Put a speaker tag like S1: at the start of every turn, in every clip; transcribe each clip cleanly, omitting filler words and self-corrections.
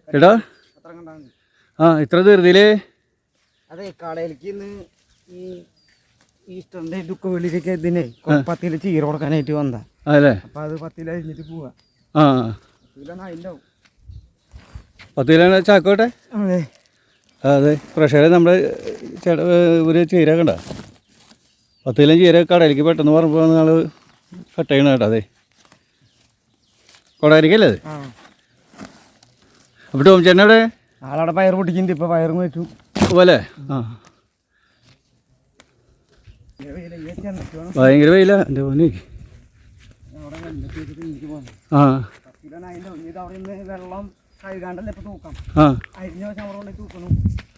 S1: എടാ ആ ഇത്ര ധൃതിയില്
S2: അതെ കടയിലേക്ക് ഇന്ന് ഈ ഈസ്റ്ററിന്റെ ദുഃഖവെള്ളിയിലേക്ക് ഇതിനെ 10 കിലോ ചീര കൊടുക്കാനായിട്ട് വന്നതാ.
S1: അല്ലേ?
S2: അപ്പൊ അത് 10 കിലോ കഴിഞ്ഞിട്ട് പോവാ.
S1: ആ
S2: 10 കിലോ അതിൻ്റെ
S1: 10 കിലോ ചാക്കോട്ടെ.
S2: അതെ
S1: അതെ പ്രഷറെ നമ്മുടെ ഒരു ചീര കണ്ട 10 കിലോ ചീര കടയിലേക്ക് പെട്ടെന്ന് പറഞ്ഞപ്പോൾ നിങ്ങൾ കട്ട് ചെയ്യണം കേട്ടോ. അതെ കൊടായിരിക്കല്ലേ അത്? അപ്പോൾ ടോം ചേട്ടൻ എവിടെ?
S2: ആളവിടെ പയർ പൊട്ടിക്കുന്നുണ്ട്. ഇപ്പൊ പയറും വെച്ചു
S1: പോലെ. ആ ഭയങ്കര വെയില എൻ്റെ മോനെ. ആ
S2: വെള്ളം കഴുകാണ്ടല്ലേ ഇപ്പൊ തൂക്കാം.
S1: ആ
S2: അരിഞ്ഞ ചവറ കൊണ്ട് തൂക്കണം.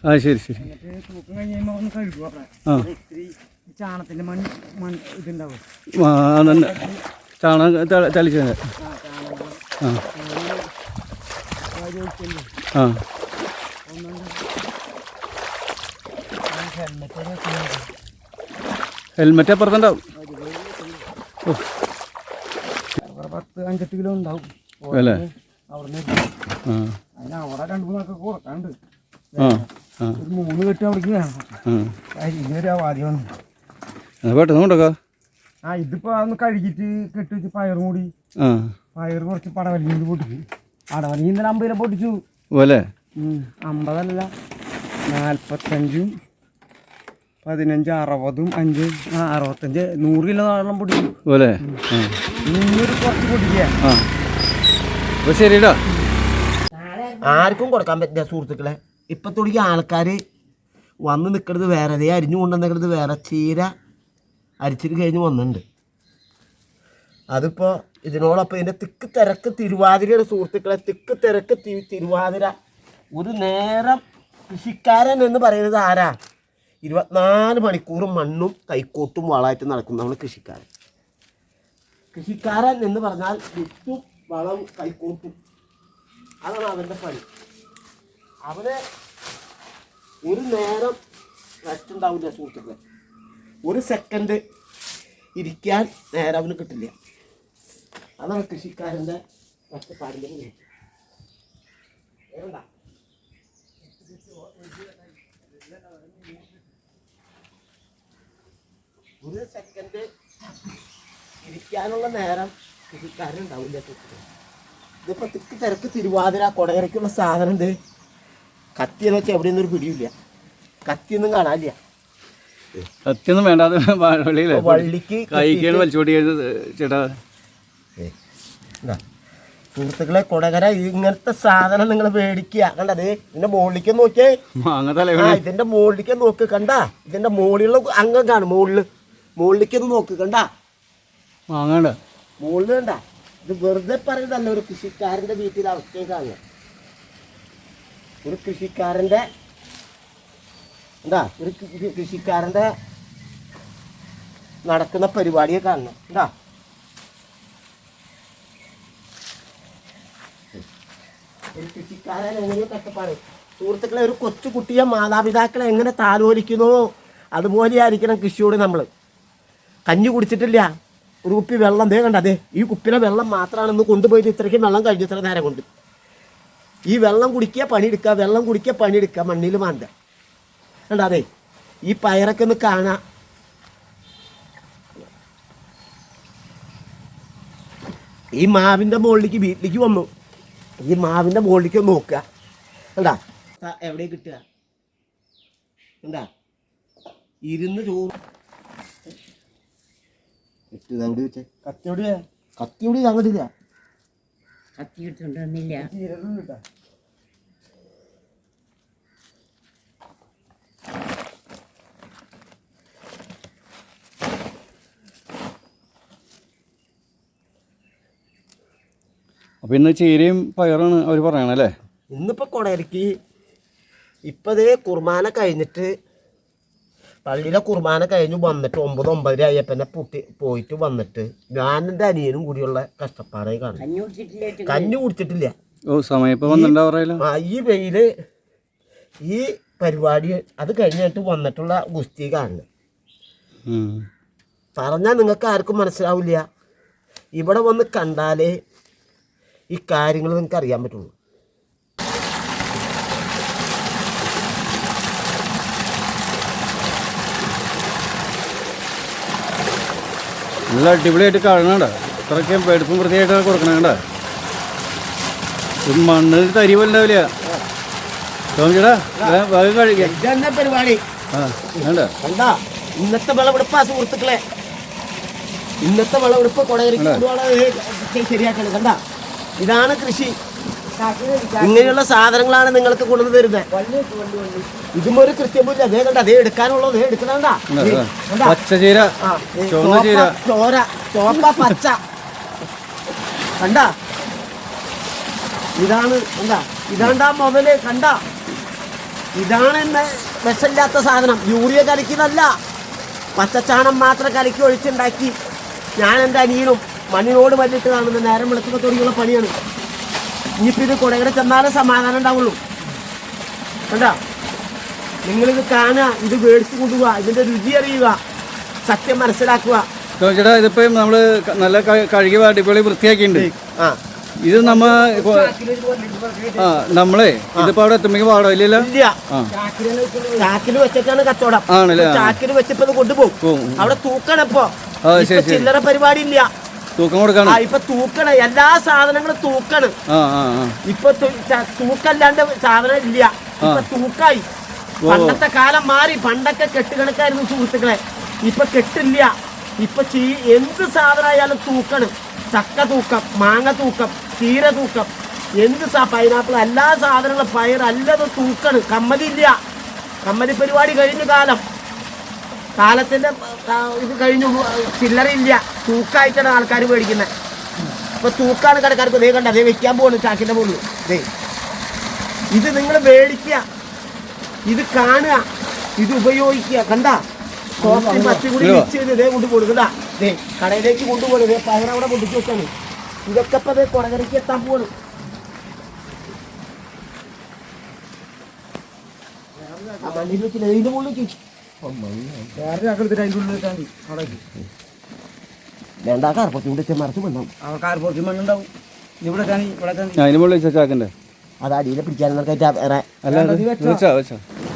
S1: ആ ശരി ശരി.
S2: എന്നിട്ട് തൂക്കം കഴിഞ്ഞ് ഒന്ന് കഴുകുക. ഇത്തിരി ചാണത്തിന്റെ ഇതുണ്ടാവും.
S1: ചാണകം തളിച്ച. ആ ആ ഹെൽമെറ്റ് അപ്പുറത്തുണ്ടാവും.
S2: 10-5 കിലോ ഉണ്ടാവും
S1: അല്ലേ?
S2: അവിടെ അതിന് അവിടെ 2-3 ആൾക്ക് കൊടുക്കാണ്ട്.
S1: ആ
S2: 3 കെട്ട് അവിടേക്ക് വേണം. ഇതൊരു ആദ്യം വന്നു
S1: പെട്ടെന്ന് കൊണ്ടോ.
S2: ആ ഇതിപ്പോ അതൊന്ന് കഴുകിട്ട് കെട്ടി വെച്ച് പയറും കൂടി. പയർ കുറച്ച് പടവലിഞ്ഞ് പൊട്ടിച്ചു. പടവലിഞ്ഞ് ഇന്നലെ 50 കിലോ പൊട്ടിച്ചു
S1: പോലെ.
S2: 50 അല്ല 45, 15, 60, 5, 65, 100 കിലോ നാളെ പൊട്ടിച്ചു
S1: പോലെ.
S2: 100 കുറച്ച് പൊട്ടിക്കുക.
S1: ശരിടാ.
S3: ആർക്കും കൊടുക്കാൻ പറ്റില്ല സുഹൃത്തുക്കളെ. ഇപ്പം തുടങ്ങിയ ആൾക്കാർ വന്ന് നിൽക്കുന്നത് വേറെ, അതേ അരിഞ്ഞു കൊണ്ടുവന്നിരിക്കുന്നത് വേറെ. ചീര അരിച്ചിട്ട് കഴിഞ്ഞ് വന്നിട്ടുണ്ട്. അതിപ്പോൾ ഇതിനോടൊപ്പം ഇതിൻ്റെ തിക്ക് തിരക്ക് തിരുവാതിരയുടെ സുഹൃത്തുക്കളെ. തിക്ക് തിരക്ക് തിരുവാതിര. ഒരു നേരം കൃഷിക്കാരൻ എന്ന് പറയുന്നത് ആരാ? 24 മണിക്കൂറും മണ്ണും കൈക്കോട്ടും വളമായിട്ട് നടക്കും നമ്മൾ കൃഷിക്കാരൻ. കൃഷിക്കാരൻ എന്ന് പറഞ്ഞാൽ വിത്തും വളവും കൈക്കോട്ടും, അതാണ് അവൻ്റെ പണി. അവന് ഒരു നേരം റെസ്റ്റ് ഉണ്ടാവില്ല സുഹൃത്തുക്കളെ. ഒരു സെക്കൻഡ് ഇരിക്കാൻ നേരം അവന് കിട്ടില്ല. അതാണ് കൃഷിക്കാരൻ്റെ കഷ്ടപ്പാടിൻ്റെ മുന്നേ. ഒരു സെക്കൻഡ് ഇരിക്കാനുള്ള നേരം കൃഷിക്കാരൻ ഉണ്ടാവില്ല സുഹൃത്തുക്കളെ. ഇതിപ്പോൾ തിക്ക് തിരക്ക് തിരുവാതിര കൊടകരയ്ക്കുള്ള സാധനം ഉണ്ട്. കത്തിയെന്ന് വെച്ചാൽ എവിടെയൊന്നും ഒരു പിടിയില്ല. കത്തിയൊന്നും കാണാനില്ല.
S1: കത്തിയൊന്നും വേണ്ട.
S3: വള്ളിക്ക്
S1: കൈക്കാണ് വലിച്ചോട്ടിയത് ചേട്ടാ.
S3: സുഹൃത്തുക്കളെ കൊടകര ഇങ്ങനത്തെ സാധനം നിങ്ങൾ മേടിക്കുക. കണ്ടത് ഇതിന്റെ മുകളിലേക്ക് നോക്കിയേ. ഇതിന്റെ മുകളിലേക്ക് നോക്ക്. കണ്ട ഇതിന്റെ മുകളിലുള്ള അംഗം കാണും. മുകളിലേക്ക് ഒന്ന് നോക്ക്. കണ്ട
S1: വാങ്ങണ്ട
S3: മുകളിൽ കണ്ട. ഇത് വെറുതെ പറയുന്നതല്ല. ഒരു കൃഷിക്കാരൻ്റെ വീട്ടിലെ അവസ്ഥയെ കാണുക. ഒരു കൃഷിക്കാരൻ്റെ എന്താ ഒരു കൃഷിക്കാരൻ്റെ നടക്കുന്ന പരിപാടിയെ കാണണം. എന്താ ഒരു കൃഷിക്കാരൻ എങ്ങനെയോ കഷ്ടപ്പാട് സുഹൃത്തുക്കളെ. ഒരു കൊച്ചു കുട്ടിയെ മാതാപിതാക്കളെ എങ്ങനെ താലോലിക്കുന്നോ അതുപോലെ ആയിരിക്കണം കൃഷിയോട് നമ്മൾ. കഞ്ഞി കുടിച്ചിട്ടില്ല, ഒരു കുപ്പി വെള്ളം ദേ കണ്ട. അതെ ഈ കുപ്പിലെ വെള്ളം മാത്രമാണെന്ന് കൊണ്ടുപോയിട്ട് ഇത്രയ്ക്കും വെള്ളം കഴിഞ്ഞു ഇത്ര നേരം കൊണ്ട്. ഈ വെള്ളം കുടിക്കുക പണിയെടുക്കുക, വെള്ളം കുടിക്കുക പണിയെടുക്കുക, മണ്ണിൽ മാന്ത കണ്ട. അതെ ഈ പയറൊക്കെ ഒന്ന് കാണാം. ഈ മാവിൻ്റെ മുകളിലേക്ക് വീട്ടിലേക്ക് വന്നു. ഈ മാവിൻ്റെ മുകളിലേക്ക് നോക്കുക. കണ്ടാ എവിടെ കിട്ടുക? എന്താ ഇരുന്ന് ചോറ് കത്തിയോടി അങ്ങോട്ടില്ല.
S4: കത്തി എടുത്തോണ്ടില്ല.
S1: അപ്പോൾ ഇന്ന് ചീരയും പയറാണ് അവർ പറയണല്ലേ.
S3: ഇന്നിപ്പോൾ കൊടയരക്ക് ഇപ്പം അതേ കുർബാന കഴിഞ്ഞിട്ട് പള്ളിയിലെ കുർബാന കഴിഞ്ഞ് വന്നിട്ട് 9-9 ആയപ്പന്നെ പോയിട്ട് വന്നിട്ട് ഞാനെൻ്റെ അനിയനും കൂടിയുള്ള കഷ്ടപ്പാടായി കാണും. കഞ്ഞി കുടിച്ചിട്ടില്ല. ഈ വെയില് ഈ പരിപാടി അത് കഴിഞ്ഞിട്ട് വന്നിട്ടുള്ള ഗുസ്തി കാണുന്നത് പറഞ്ഞാൽ നിങ്ങൾക്ക് ആർക്കും മനസ്സിലാവില്ല. ഇവിടെ വന്ന് കണ്ടാലേ ഈ കാര്യങ്ങൾ നിങ്ങൾക്ക് അറിയാൻ പറ്റുള്ളൂ.
S1: നല്ല അടിപൊളിയായിട്ട് കാണണണ്ട. ഇത്രയ്ക്ക് എടുപ്പും വൃത്തിയായിട്ട് കൊടുക്കണം കണ്ട. ഇത് മണ്ണ് തരി പോലെ ഉണ്ടാവില്ല. ചേട്ടാ വേഗം കഴിക്കാം.
S3: ഇതന്നെ പരിപാടി.
S1: ആ വേണ്ട.
S3: കണ്ടാ ഇന്നത്തെ വിളവെടുപ്പാ സുഹൃത്തുക്കളെ. ഇന്നത്തെ വിളവെടുപ്പ് കൊടകരയ്ക്ക് ശരിയാക്കണം. കണ്ട ഇതാണ് കൃഷി. ഇങ്ങനെയുള്ള സാധനങ്ങളാണ് നിങ്ങൾക്ക് കൊണ്ടുവന്ന് തരുന്നത്. ഇതും ഒരു കൃത്യമില്ല. അതേ കണ്ട അതേ എടുക്കാനുള്ളത് അതേ എടുക്കണണ്ട.
S1: പച്ചചീര,
S3: ചോര, ചോപ്പ, പച്ച. കണ്ട ഇതാണ്. കണ്ട ഇതാണ്ടാ മുതല്. കണ്ട ഇതാണ് വിഷമില്ലാത്ത സാധനം. യൂറിയ കലക്കിയതല്ല, പച്ചച്ചാണം മാത്രം കലക്കി ഒഴിച്ചുണ്ടാക്കി ഞാൻ എൻ്റെ അനിയനും മണ്ണിനോട് വല്ലിട്ട് കാണുന്ന നേരം വെളുക്കുമ്പോൾ തുടങ്ങിയുള്ള പണിയാണ്. ഇനിയിപ്പോൾ ഇത് കൊടകര ചെന്നാലും സമാധാനം ഉണ്ടാവുള്ളൂ. കണ്ട നിങ്ങളിത് കാണുക, ഇത് മേടിച്ച് കൊണ്ടുപോവുക, ഇതിൻ്റെ രുചി അറിയുക, സത്യം മനസ്സിലാക്കുക.
S1: ചേട്ടാ ഇതിപ്പം നമ്മൾ നല്ല കഴുകി അടിപൊളി വൃത്തിയാക്കിയിട്ടുണ്ട്.
S3: ആ
S1: ഇത് നമ്മളെ ഇതിപ്പോ അവിടെ എത്തുമ്പോ പാടോ ഇല്ലല്ലോ.
S3: ഇല്ല, ചാക്കിൽ വെച്ചിട്ടാണ് കച്ചവടം.
S1: ആണല്ലേ?
S3: ചാക്കിൽ വെച്ചപ്പോ കൊണ്ടുപോകും. അവിടെ തൂക്കണപ്പോ ചില്ലറ പരിപാടി ഇല്ല.
S1: തൂക്കം കൊടുക്കണം.
S3: ഇപ്പൊ തൂക്കണ എല്ലാ സാധനങ്ങളും തൂക്കാണ്. ഇപ്പൊ തൂക്കല്ലാണ്ട് സാധനം ഇല്ല. ഇപ്പൊ തൂക്കായി. പണ്ടത്തെ കാലം മാറി. പണ്ടൊക്കെ കെട്ടുകണക്കായിരുന്നു സുഹൃത്തുക്കളെ. ഇപ്പൊ കെട്ടില്ല. ഇപ്പൊ എന്ത് സാധനമായാലും തൂക്കാണ്. ചക്ക തൂക്കം, മാങ്ങ തൂക്കം, ചീര തൂക്കം, എന്ത് പൈനാപ്പിൾ, എല്ലാ സാധനങ്ങളും പയർ അല്ലത് തൂക്കാണ്. കമ്മതി ഇല്ല. കമ്മതി പരിപാടി കഴിഞ്ഞു. കാലത്തിന്റെ ഇത് കഴിഞ്ഞു. ചില്ലറയില്ല. തൂക്കായിട്ടാണ് ആൾക്കാർ മേടിക്കുന്നത്. ഇപ്പൊ തൂക്കാണ് കടക്കാർക്ക്. ദേ കണ്ട അതേ വെക്കാൻ പോകുന്നു ചാക്കിന്റെ മുകളിൽ. ദേ ഇത് നിങ്ങൾ മേടിക്കുക, ഇത് കാണുക, ഇത് ഉപയോഗിക്കുക. കണ്ട സോഫ്റ്റ് പച്ചക്കൂടി മിക്സ് ചെയ്ത് ഇതേ കൊണ്ട് കൊടുക്കണ്ട. ദേ കടയിലേക്ക് കൊണ്ടുപോകണം. ഇതേ പയർ അവിടെ കൊണ്ടിട്ട് വെച്ചാണ്. ഇതൊക്കെ ഇപ്പൊ അതേ കൊടകരയ്ക്ക് എത്താൻ പോകണം. ആ മണ്ണിൽ വെച്ചില്ല. ഇതിന്റെ മുകളിലേക്ക്
S2: വേറെ ചാക്കെടുത്തിട്ട് അതിൻ്റെ ഉള്ളിൽ വെച്ചാൽ മതി. അവിടെ
S3: വേണ്ട കാർപ്പത്തി കൂടി മറിച്ച് വന്നാവും.
S2: കാർപോർട്ടി മണ്ണുണ്ടാവും. ഇവിടെ
S1: അതിന് മുകളിൽ വെച്ചാൽ ചാക്കണ്ടേ?
S3: അത് അടിയിൽ പിടിക്കാനൊക്കെ വേറെ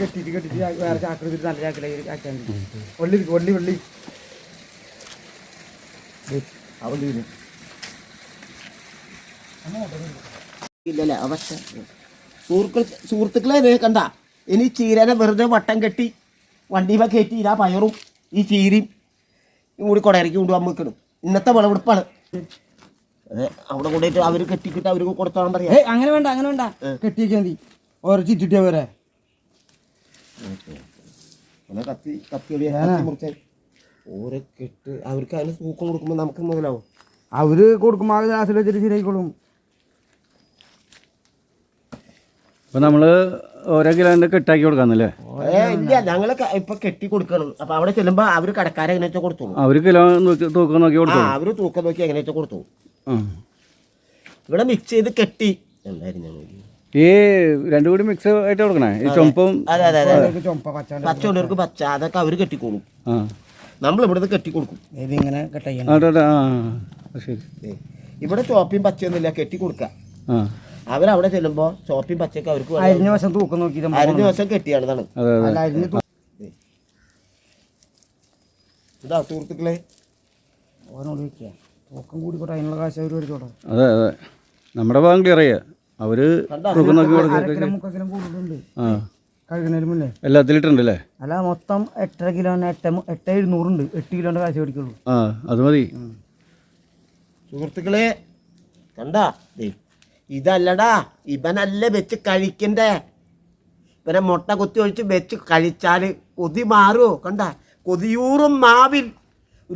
S2: കെട്ടിട്ട് വേറെ ചാക്കെടുത്തിട്ട് നല്ല ചാക്കിലേക്ക് ആക്കാൻ മതി. വള്ളി
S3: ഇല്ലല്ലേ അവസ്ഥ. സുഹൃത്തുക്കളെ കണ്ട ഇനി ചീരനെ വെറുതെ വട്ടം കെട്ടി വണ്ടിമ കയറ്റി ഇതാ പയറും ഈ ചീരയും കൂടി കൊടയിറക്കി കൊണ്ടുപോകാൻ വെക്കണം. ഇന്നത്തെ വിളവെടുപ്പാണ്. അതെ അവിടെ കൊണ്ടുപോയിട്ട് അവർ കെട്ടിക്കിട്ട് അവർക്ക് കൊടുത്തോളാൻ പറയാം.
S2: അങ്ങനെ വേണ്ട കെട്ടിയൊക്കെ മതി. ഓരോ ചുറ്റിട്ടിയാ പോരെ.
S3: കത്തി മുറിച്ചാൽ ഓരോ കെട്ട് അവർക്ക് അതിന് തൂക്കം കൊടുക്കുമ്പോൾ നമുക്ക് മുതലാവും.
S2: അവര് കൊടുക്കുമ്പോൾ ആ ഗ്ലാസ്സിൽ വെച്ചിട്ട് ശരിയായിക്കോളും.
S1: അപ്പൊ നമ്മള് ഓരോ കിലോന്റെ കെട്ടാക്കി കൊടുക്കാന്നല്ലേ?
S3: ഇല്ല, ഞങ്ങള് ഇപ്പൊ കെട്ടി കൊടുക്കണം. അപ്പൊ അവിടെ ചെല്ലുമ്പോ അവര് കടക്കാരെ എങ്ങനെയാ കൊടുത്തു.
S1: അവര് കിലോ തൂക്കം നോക്കി കൊടുത്തു.
S3: അവര് തൂക്കം നോക്കി എങ്ങനെയാ കൊടുത്തു. ഇവിടെ മിക്സ് ചെയ്ത് കെട്ടി
S1: ഈ രണ്ടും കൂടി മിക്സ് ആയിട്ട് കൊടുക്കണേ. ഈ ചുമപ്പും
S3: പച്ചവർക്ക് പച്ച അതൊക്കെ അവര് കെട്ടിക്കോളും. നമ്മൾ ഇവിടുന്ന് കെട്ടി കൊടുക്കും.
S2: ഇതിങ്ങനെ
S1: ശരി.
S3: ഇവിടെ ചോപ്പയും പച്ചയൊന്നുമില്ല, കെട്ടി കൊടുക്കാം. അവരവിടെ ചെല്ലുമ്പോ ചോപ്പയും പച്ചയൊക്കെ അവർക്ക്
S2: അരിഞ്ഞ വശം തൂക്കം നോക്കി
S3: അരിഞ്ഞ വശം കെട്ടിയാണതാണ്. ഇതാ സുഹൃത്തുക്കളെ
S2: ഓനോട് വെക്കുക. തൂക്കം കൂടി കൂടെ അതിനുള്ള കാശ് അവർ മേടിച്ചോട്ടെ.
S1: അതെ നമ്മുടെ ഭാഗം ക്ലിയർ ചെയ്യാം. അവര് തൂക്കം നോക്കി കൊടുക്കും.
S2: കഴുകുന്നതിന് മുന്നേ
S1: എല്ലാത്തിലിട്ടുണ്ടല്ലേ?
S2: അല്ല മൊത്തം 8.5 കിലോന് 8,700 8 കിലോന്റെ കാശ് മേടിക്കുള്ളൂ.
S1: അത് മതി
S3: സുഹൃത്തുക്കളെ. കണ്ടാ ഇതല്ലടാ, ഇവനല്ല വെച്ച് കഴിക്കണ്ടേ. ഇവനെ മുട്ട കുത്തി ഒഴിച്ച് വെച്ച് കഴിച്ചാൽ കൊതി മാറുമോ? കണ്ട കൊതിയൂറും നാവിൽ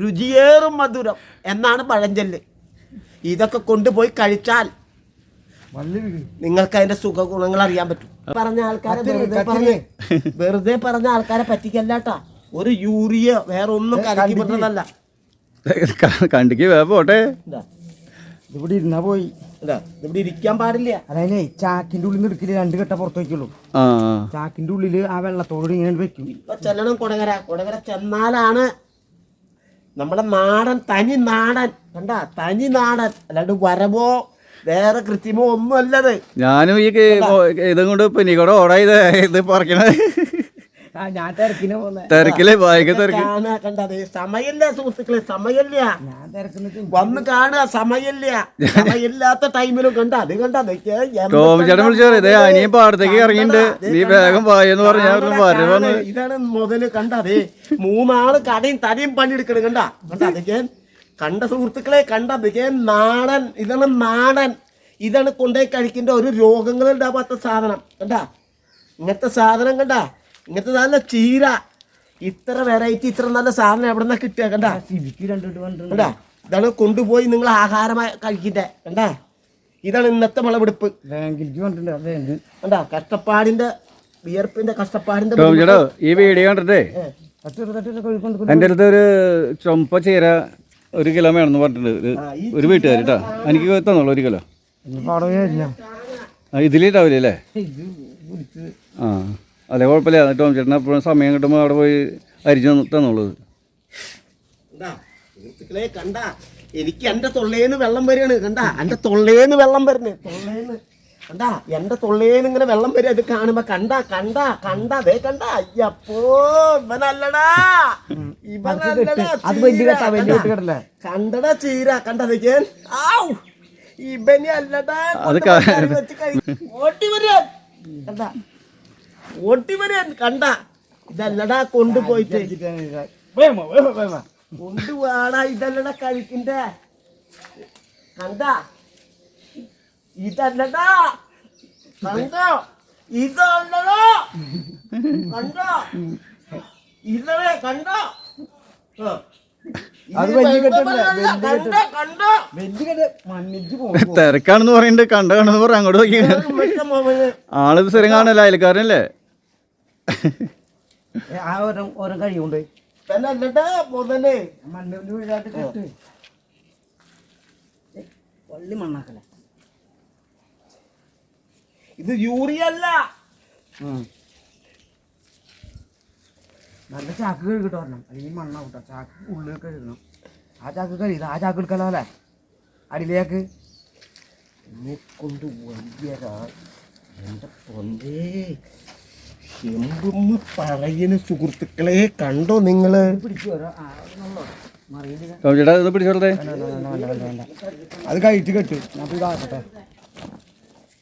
S3: രുചിയേറും മധുരം എന്നാണ് പഴഞ്ചൊല്ല്. ഇതൊക്കെ കൊണ്ടുപോയി കഴിച്ചാൽ നിങ്ങൾക്ക് അതിന്റെ സുഖഗുണങ്ങൾ അറിയാൻ പറ്റും. പറഞ്ഞ ആൾക്കാരെ വെറുതെ പറഞ്ഞ ആൾക്കാരെ പറ്റിക്കല്ലാട്ടാ. ഒരു യൂറിയ വേറെ ഒന്നും കലക്കി പറ്റുന്നതല്ല.
S1: കണ്ടിക്ക് പോട്ടെ.
S2: ഇവിടെ ഇരുന്നാ പോയി.
S3: ഇവിടെ ഇരിക്കാൻ പാടില്ല.
S2: അതായത് ചാക്കിന്റെ ഉള്ളിൽ നിന്ന് എടുക്കില്ല, 2 കെട്ട പുറത്ത് വയ്ക്കുള്ളൂ. ചാക്കിന്റെ ഉള്ളില് ആ വെള്ളത്തോട് ഇങ്ങനെ വെക്കും.
S3: ഇപ്പൊ ചെല്ലണം കൊടകര ചെന്നാലാണ് നമ്മുടെ നാടൻ തനി നാടൻ. കണ്ട തനി നാടൻ, അല്ലാണ്ട് വരമോ വേറെ കൃത്യമോ ഒന്നും അല്ലത്.
S1: ഞാനും ഈ ഇതും കൊണ്ട് പിന്നെ കൂടെ ഓടാ ഇത് പറിക്കണ
S2: ഞാൻ തിരക്കിനെ പോന്നെ.
S1: തിരക്കില്ലേ ഭയങ്കര തിരക്ക്.
S3: കാണുക കണ്ടത് സമയമില്ല സുഹൃത്തുക്കളെ, സമയമില്ല.
S2: ഞാൻ തിരക്കുന്ന
S3: വന്ന് കാണുക സമയമില്ല. സമയമില്ലാത്ത ടൈമിലും കണ്ടത്
S1: ടോമിച്ചേട്ടൻ വിളിച്ചു പറയും ഇതേ അനിയൻ പാടത്തേക്ക് ഇറങ്ങിയിട്ടുണ്ട്, നീ വേഗം പായെന്ന് പറഞ്ഞ
S3: ഇതാണ് മുതല്. കണ്ടത് മൂന്നാള് കടയും തലയും പണിയെടുക്കണം. കണ്ടതൊക്കെ കണ്ട സുഹൃത്തുക്കളെ, കണ്ടതൊക്കെ നാടൻ. ഇതാണ് നാടൻ. ഇതാണ് കൊണ്ടുപോയി കഴിക്കേണ്ട ഒരു രോഗങ്ങൾ ഉണ്ടാവാത്ത സാധനം. കണ്ട ഇങ്ങനത്തെ സാധനം, കണ്ട ഇങ്ങനത്തെ നല്ല ചീര, ഇത്ര വെറൈറ്റി, ഇത്ര നല്ല സാധനം എവിടെ നിന്നാ കിട്ടുക? കണ്ട കണ്ടാ, ഇതാണ് കൊണ്ടുപോയി നിങ്ങൾ ആഹാരമായി കഴിക്കണ്ടേ. കണ്ടാ, ഇതാണ് ഇന്നത്തെ വിളവെടുപ്പ്. കണ്ടാ, കഷ്ടപ്പാടിന്റെ വിയർപ്പിന്റെ കഷ്ടപ്പാടിന്റെ.
S1: ടോമിച്ചേട്ടോ ഈ വീഡിയോ കണ്ടിട്ടേ എൻ്റെ അടുത്ത് ഒരു ചുമപ്പ ചീര 1 കിലോ വേണമെന്ന് പറഞ്ഞിട്ടുണ്ട് ഒരു വീട്ടുകാർ കേട്ടോ. എനിക്ക് തന്നോളൂ 1 കിലോ. ഇതിലിട്ടാവില്ലേ അല്ലേ? ആ അതെ, കുഴപ്പമില്ല. ടോമിച്ചേട്ടന് എപ്പോഴും സമയം കിട്ടുമ്പോൾ അവിടെ പോയി അരിഞ്ഞ് തന്നുള്ളത്.
S3: സുഹൃത്തുക്കളെ കണ്ട, എനിക്ക് എന്റെ തൊള്ളേന്ന് വെള്ളം വരികയാണ്. കണ്ട എന്റെ തൊള്ളേന്ന് വെള്ളം വരുന്നേ, തൊള്ളേന്ന്. കണ്ട എന്റെ തൊള്ളേന്ന് ഇങ്ങനെ വെള്ളം വരിക. ഇത് കാണുമ്പോ അതേ കണ്ട. അയ്യപ്പോ ഇവനല്ലടാ, കണ്ടടാ ചീര. കണ്ടതൊക്കെ ഇവനെ അല്ലടാ. ഓട്ടി വരാൻ കണ്ട, ഓട്ടി വരാൻ കണ്ട. ഇതല്ലടാ കൊണ്ടുപോയിട്ട് കൊണ്ടുപോടാ. ഇതല്ലടാ കഴിക്കണ്ടേ. കണ്ട ഇതല്ലടാ. കണ്ടോ ഇതല്ലടാ. കണ്ടോ ഇതേ കണ്ടോ.
S1: തിരക്കാണെന്ന് പറയുന്നുണ്ട്, കണ്ടെന്ന് പറയാം. അങ്ങോട്ട് നോക്കി ആള് സ്ഥിരം കാണല്ലേ, അയൽക്കാരനല്ലേ?
S2: ഓരോ കഴിയുണ്ട് പള്ളി മണ്ണാക്കല.
S3: ഇത് യൂറിയ അല്ല.
S2: നല്ല ചാക്ക് കഴുകിട്ട് വരണം, അല്ലെങ്കിൽ മണ്ണാവട്ടോ. ചാക്ക് ഉള്ളിൽ കഴുകണം. ആ ചാക്ക് കഴുകിയത് ആ ചാക്ക് എടുക്കലോ അല്ലേ അടിയിലേക്ക്
S3: പറയുന്ന സുഹൃത്തുക്കളെ കണ്ടോ നിങ്ങള്?
S2: അത് കഴിച്ച് കെട്ട്. ഞാൻ പോയി കാക്കട്ടെ.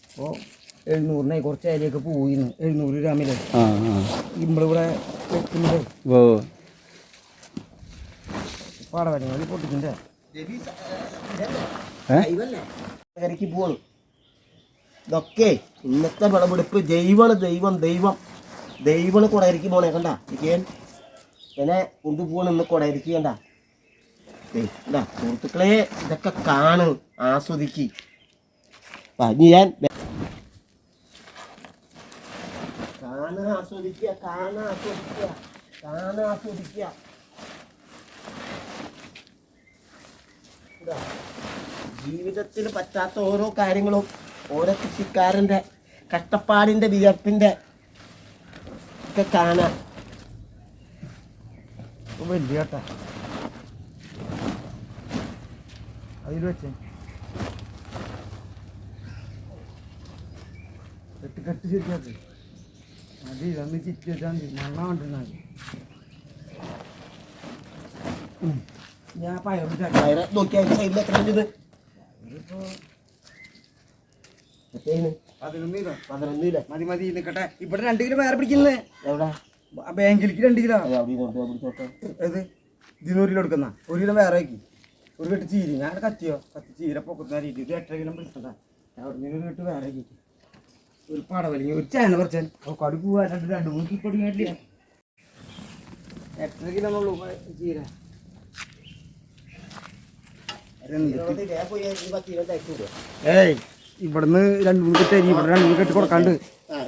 S2: അപ്പോൾ 700 കുറച്ച് അതിലേക്ക് പോയിന്ന് 700 ഗ്രാമില് നമ്മളിവിടെ വെക്കുന്നത് പടവലങ്ങളിൽ പൊട്ടിക്കണ്ടേ.
S3: പോവാണ് ഇതൊക്കെ ഇന്നത്തെ വിളവെടുപ്പ്. ദൈവമാണ്, ദൈവമാണ് കൊടയരിക്ക് പോണേ. കണ്ട ഇങ്ങനെ കൊണ്ടുപോകണം. ഇന്ന് കൊടയരിക്ക് കണ്ട സുഹൃത്തുക്കളെ, ഇതൊക്കെ കാണ്, ആസ്വദിക്ക്. ഇനി ഞാൻ ആസ്വദിക്കുക. ജീവിതത്തിൽ പറ്റാത്ത ഓരോ കാര്യങ്ങളും, ഓരോ കൃഷിക്കാരൻ്റെ കഷ്ടപ്പാടിൻ്റെ വിയർപ്പിൻ്റെ ഒക്കെ കാണാൻ
S2: വലിയ കേട്ടാ. അതിൽ വെച്ചേ കെട്ട് ശരിയാക്കി അത് ഇതൊന്ന് ചിറ്റി വെച്ചാൽ മതി. മണ്ണ കൊണ്ടിരുന്നാൽ ഞാൻ പയറ്
S3: നോക്കിയാൽ സൈഡിൽ എത്ര ഇത് 11
S2: മതി മതി നിൽക്കട്ടെ. ഇവിടെ 2 കിലോ വേറെ പിടിക്കുന്നത്
S3: എവിടെ?
S2: ബാങ്കിലേക്ക് 2 കിലോ. ഏത് 200 കിലോ എടുക്കുന്ന 1 കിലോ വേറെ ആക്കി. ഒരു കെട്ട് ചീരി ഞാൻ കത്തി ചീര പൊക്കുന്ന രീതി. ഇത് 8 കിലോ പിടിച്ചതാ. അവിടെ ഒരു കെട്ട് വേറെ ആക്കി. ഒരു പടവലിങ്ങി ഒരു ചേന പറിച്ചാൽ കടി പോവാ. 2-3 കിലോ പൊടിയായിട്ടില്ല. 8 കിലോ എന്നുള്ളൂ ചീര. ഏയ് ഇവിടുന്ന് 2-3 കെട്ട് അരി ഇവിടെ 2-3 കെട്ട് കൊടുക്കാണ്ട്.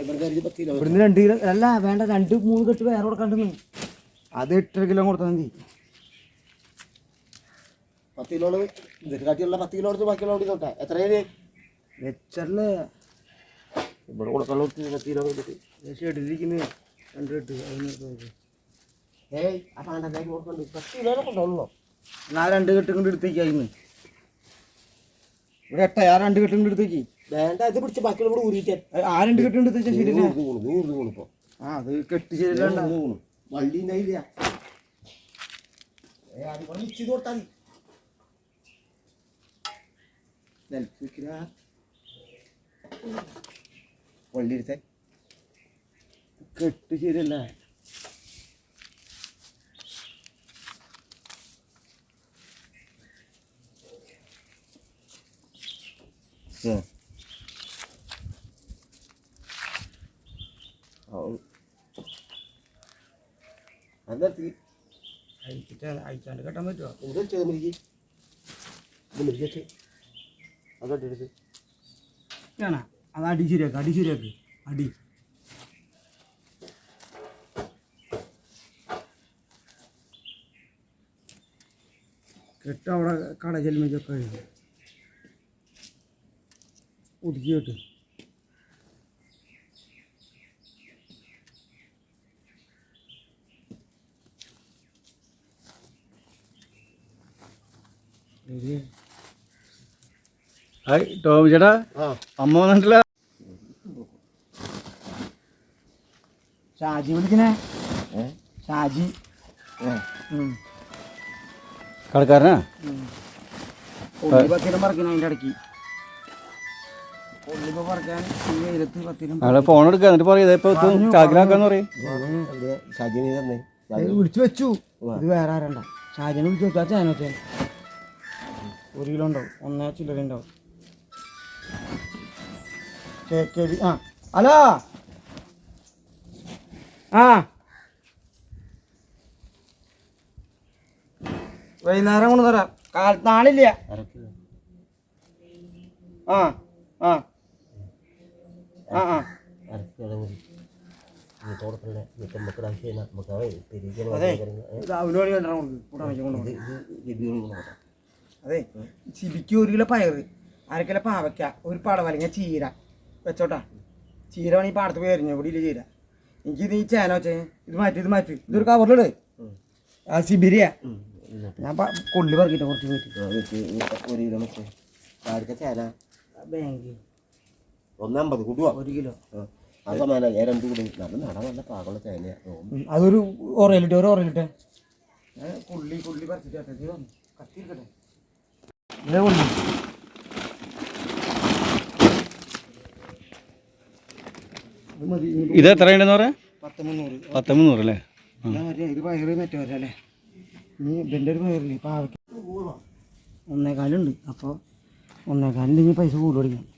S2: ഇവിടുന്ന് 2 കിലോ അല്ല വേണ്ട 2-3 കെട്ട് വേറെ കൊടുക്കാണ്ടെന്ന്. അത് 8 കിലോ കൊടുത്താൽ മതി.
S3: 10 കിലോ കാട്ടിയുള്ള 10 കിലോ എടുത്ത് ബാക്കിയുള്ള ഓടി നോട്ടെ. എത്രയാണ്
S2: വെച്ചല്ലേ
S3: ഇവിടെ കൊടുക്കാനുള്ള 10 കിലോ
S2: ഷെഡിലിരിക്കുന്നത് 2 കെട്ട്.
S3: ഏയ് ആ പാണ്ടാക്കി കൊടുക്കണ്ട് 10 കിലോ കൊണ്ടുള്ളൂ.
S2: ഞാൻ 2 കെട്ട് കൊണ്ട് എടുത്തേക്കായിരുന്നു. ഇവിടെ 8 ആ 2 കെട്ട് കൊണ്ട് എടുത്തേക്ക്
S3: വേണ്ട. ഇത് പിടിച്ച് ബാക്കിയുള്ള കൂടെ ഊരിക്കാൻ
S2: ആ 2 കെട്ട് കൊണ്ട് എടുത്തേച്ചാൽ ശരി.
S3: 100 ഇപ്പോൾ
S2: ആ അത് കെട്ടി ശരിയല്ല
S3: വള്ളി ഉണ്ടായില്ല അതുപോലെ മിക്സ് ചെയ്ത് കൊടുത്താൽ മതി നിലത്ത് വള്ളി എടുത്തേ
S2: കെട്ടി ശരിയല്ല
S3: അതെത്തി
S2: അയച്ചാണ്ട് കെട്ടാൻ പറ്റുമോ
S3: എന്ത് വെച്ചത് മുരിക്ക് ഇത് മുരിക്ക് വെച്ച് അതോട്ട് എടുത്ത്
S2: ആണ് അത് അടി ശരിയാക്ക് അടി കെട്ട് അവിടെ കട ചെല്ലുമ്പോഴൊക്കെ കഴിയും ഒതുക്കി കെട്ട്
S1: ഹായ് ടോമി ചേട്ടാ
S3: ആ
S1: അമ്മ വന്നിട്ടില്ല.
S2: ഷാജി വിളിക്കണേ ഷാജി
S1: കടക്കാരനാ
S2: ഉള്ളി പത്തിനും പറിക്കണം അതിൻ്റെ ഇടയ്ക്ക് ഉള്ളിപ്പോൾ പറിക്കാൻ ഈ വെയിലത്ത് പത്തിനും
S1: ഞങ്ങള് ഫോൺ എടുക്കുക എന്നിട്ട് പറയും ഇതേ ഇപ്പോൾ ചാക്കിലാക്കാന്ന് പറയും.
S3: ഷാജിനി തന്നെ
S2: വിളിച്ചു വെച്ചു ഇത് വേറെ ആരണ്ട ഷാജിനെ വിളിച്ചു വെച്ചാൽ ചേന വെച്ചാൽ 1 കിലോ ഉണ്ടാവും 1 ചില്ലറ ഉണ്ടാവും കേക്കേരി ആ ഹലോ ആ വൈകുന്നേരം കൊണ്ട് തരാം കാലത്ത് നാളില്ല ആ ആ ആ ആ അതെ രാവിലെ മണി കണ്ടാ കൂട്ടാൻ വെച്ചു അതെ ചിബിക്ക് 1 കിലോ പയറ് 1/2 കിലോ പാവയ്ക്ക 1 പടവ അല്ലെങ്കിൽ ചീര വെച്ചോട്ടാ ചീര വേണമെങ്കിൽ പാടത്ത് പോയി എറിഞ്ഞു ഇവിടെ ഇല്ല ചീര എനിക്കിത് ഈ ചേന വെച്ചേ ഇത് മാറ്റി ഇതൊരു കവറിലിട് ആ സിബിരിയാ ഞാൻ കൊള്ളി പറക്കിട്ടെ കുറച്ച് പോയിട്ട്
S3: 1 കിലോ മറ്റേ ആർക്ക ചേന
S2: ബാങ്കിൽ
S3: 150 കൂട്ടുവാ
S2: 1 കിലോ
S3: ആ സമാന 2 കൂടി നല്ല പാകമുള്ള ചേനയാ
S2: അതൊരു ഓറയിലിട്ടെ കൊള്ളി പറിച്ചിട്ട് കത്തിരിക്കട്ടെ ഇതേ കൊള്ളി ഇത് മതി
S1: ഇത് എത്രയുണ്ടെന്ന് പറയാം?
S2: 10-300
S1: 10-300 അല്ലേ?
S2: ഇത് പയറ് മറ്റേ വരല്ലേ ഇനി ഇതിൻ്റെ ഒരു പയറില്ലേ പാവയ്ക്ക് 1.25 ഉണ്ട് അപ്പോൾ 1.25 ഇനി പൈസ കൂടുതൽ കൊടുക്കണം